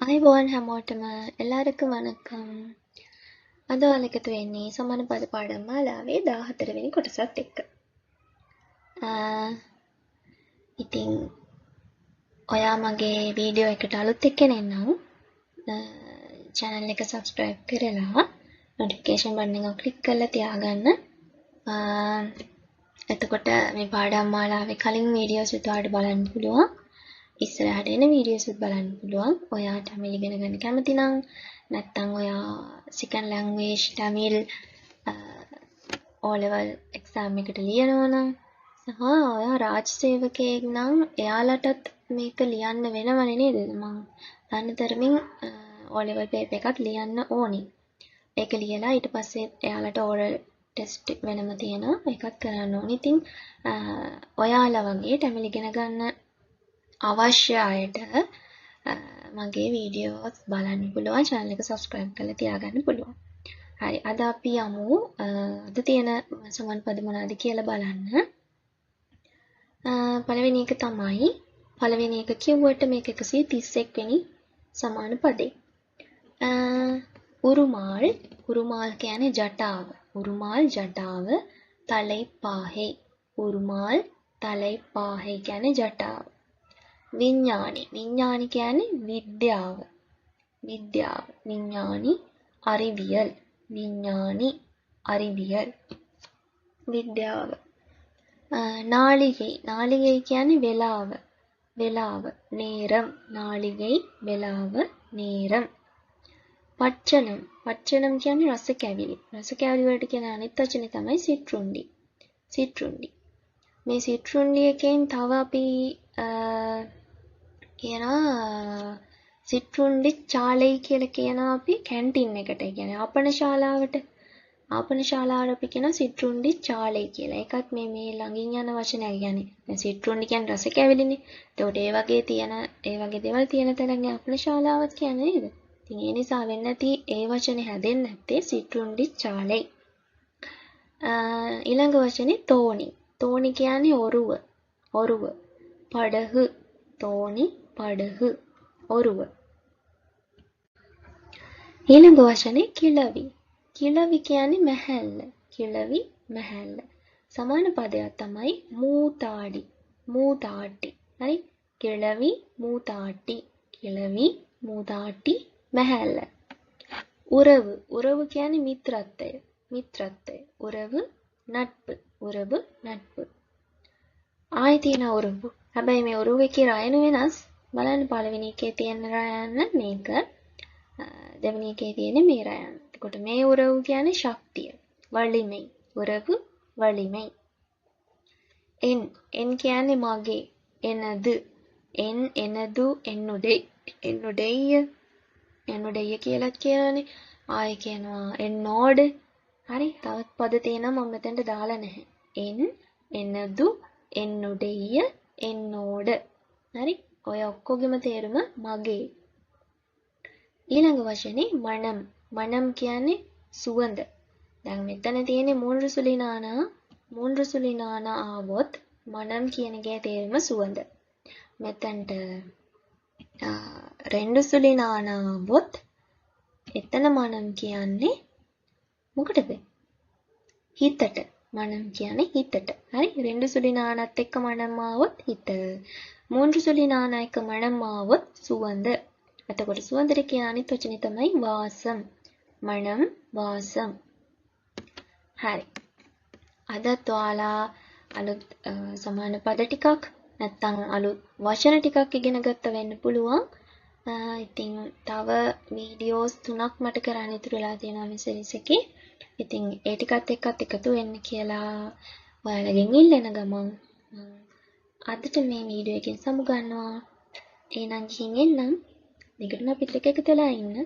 අයිබෝන් හැමෝටම எல்லாருக்கும் වணக்கம். අද ඔයාලා එකතු වෙන්නේ සමාන පද පාඩම් මාලාවේ 14 වෙනි කොටසත් එක්ක. ඉතින් ඔයා මගේ වීඩියෝ එකට අලුත් එක්කෙනෙක් නම් channel එක subscribe කරලා notification button එක click කරලා තියාගන්න. එතකොට මේ පාඩම් මාලාවේ කලින් වීඩියෝස් උඩට බලන්න පුළුවන්. ඉස්සරහට එන වීඩියෝස් උත් බලන්න පුළුවන්. ඔයා තමිල් ඉගෙන ගන්න කැමති නම් නැත්නම් ඔයා second language tamil O level exam එකට ලියනවා නම් සහ ඔයා රාජ්‍ය සේවකයෙක් නම් එයාලටත් මේක ලියන්න වෙනවනේ නේද? මම දන්න තරමින් O level paper එකක් ලියන්න ඕනි. ඒක ලියලා ඊට පස්සේ එයාලට oral test වෙනම තියෙනවා. ඒකත් කරන්න ඕනි. ඉතින් ඔයාලා වගේ tamil ඉගෙන ගන්න අවශ්‍ය අයට මගේ වීඩියෝස් බලන්න පුළුවන්. channel එක subscribe කරලා තියාගන්න පුළුවන්. හරි. අද අපි යමු අද තියෙන සමාන පද මොනවද කියලා බලන්න. පළවෙනි එක තමයි පළවෙනි එක කිව්වට මේක 131 වෙනි සමාන පදේ. උරුමාල් උරුමාල් කියන්නේ ජටාව. උරුමාල් ජටාව තලයිපාහේ. උරුමාල් තලයිපාහේ කියන්නේ ජටාව. විඥානි විඥානි කියන්නේ විද්‍යාව. විද්‍යාව විඥානි අරිවියල්. විඥානි අරිවියල් විද්‍යාව. නාලිගை නාලිගை කියන්නේ වෙලාව. වෙලාව நேரம். නාලිගை වෙලාව நேரம். පච්චනම් පච්චනම් කියන්නේ රස කැවිලි. රස කැවිලි වලට කියන අනිත් වචනේ තමයි සිට්රුන්ඩි. සිට්රුන්ඩි. මේ සිට්රුන්ඩි එකෙන් තව අපි කියනවා සිට්රුන්ඩි චාලයි කියලා කියනවා අපි කැන්ටින් එකට. ඒ කියන්නේ ආපන ශාලාවට. ආපන ශාලාවට අපි කියනවා සිට්රුන්ඩි චාලයි කියලා. ඒකත් මේ ළඟින් යන වචනයක්. කියන්නේ දැන් සිට්රුන්ඩි කියන්නේ රස කැවිලිනේ. එතකොට ඒ වගේ දේවල් තියෙන තැනගේ ආපන ශාලාවත් කියන්නේ නේද? ඉතින් ඒ නිසා වෙන්නේ නැති ඒ වචනේ හැදෙන්නේ නැත්තේ සිට්රුන්ඩි චාලයි. ඊළඟ වචනේ තෝණි. තෝණි කියන්නේ ඔරුව. ඔරුව. පඩහු. තෝණි පඩහු. ඔරුව. ඊළඟ වචනේ කිලවි. කිලවි කියන්නේ මැහැල්ල. කිලවි මැහැල්ල. සමාන පදයක් තමයි මූතාඩි. මූතාටි. හරි? කිලවි මූතාටි. කිලවි මූතාටි මැහැල්ල. උරவு. උරவு කියන්නේ මිත්‍රත්වය. මිත්‍රත්වය. උරவு නட்பு. උරவு නட்பு. ආයි තියෙන උරவு. හැබැයි මේ උරவு එකේ රයන වෙනස්. බලන්න පළවෙනි එකේ තියෙන රයන මේක. දෙවෙනි එකේ තියෙන මේ රයන. එතකොට මේ උරவு කියන්නේ ශක්තිය. වලිමයි. උරவு වලිමයි. එන් කියන්නේ මගේ. එනද. එනදු එන්නුඩේ. එන්නුඩෙය. එන්නුඩෙය කියලාත් කියනවානේ. ආයි කියනවා එන්නෝඩ. හරි. තවත් පද තියෙනවා මම මෙතනට දාලා නැහැ. එනදු එන්නුඩෙය එන්නෝඩ. හරි. ඔය ඔක්කොගෙම තේරුම මගේ. ඊළඟ වචනේ මනම්. මනම් කියන්නේ සුවඳ. දැන් මෙතන තියෙන්නේ மூன்று සුලිනානා. மூன்று සුලිනානා ආවොත් මනම් කියන එකේ තේරුම සුවඳ. මෙතනට రెండు සුලිනානා ආවොත් එතන මනම් කියන්නේ මොකටද? හිතට. මනම් කියන්නේ හිතට. හරි? రెండు සුලිනානත් එක්ක මනම් ආවොත් හිත. மூன்று සුලිනානා එක්ක මනම් ආවොත් සුවඳ. එතකොට සුවඳට කියන අනිත් වචනේ තමයි වාසම්. මනම් වාසම්. හරි. අදත් ඔයාලා අලුත් සමාන පද ටිකක් නැත්නම් අලුත් වචන ටිකක් ඉගෙන ගත්ත වෙන්න පුළුවන්. ඉතින් තව වීඩියෝස් 3ක් මට කරන්න ඉතුරු වෙලා තියෙනවා මේ සීරීස් එකේ. ඉතින් ඒ ටිකත් එක්කත් එකතු වෙන්න කියලා ඔයාලගෙන් ඉල්ලන ගමන් අදට මේ වීඩියෝ එකෙන් සමු ගන්නවා. එහෙනම් ගිහින් එන්නම්. දිගටම අපිත් එක්ක එකතු වෙලා ඉන්න.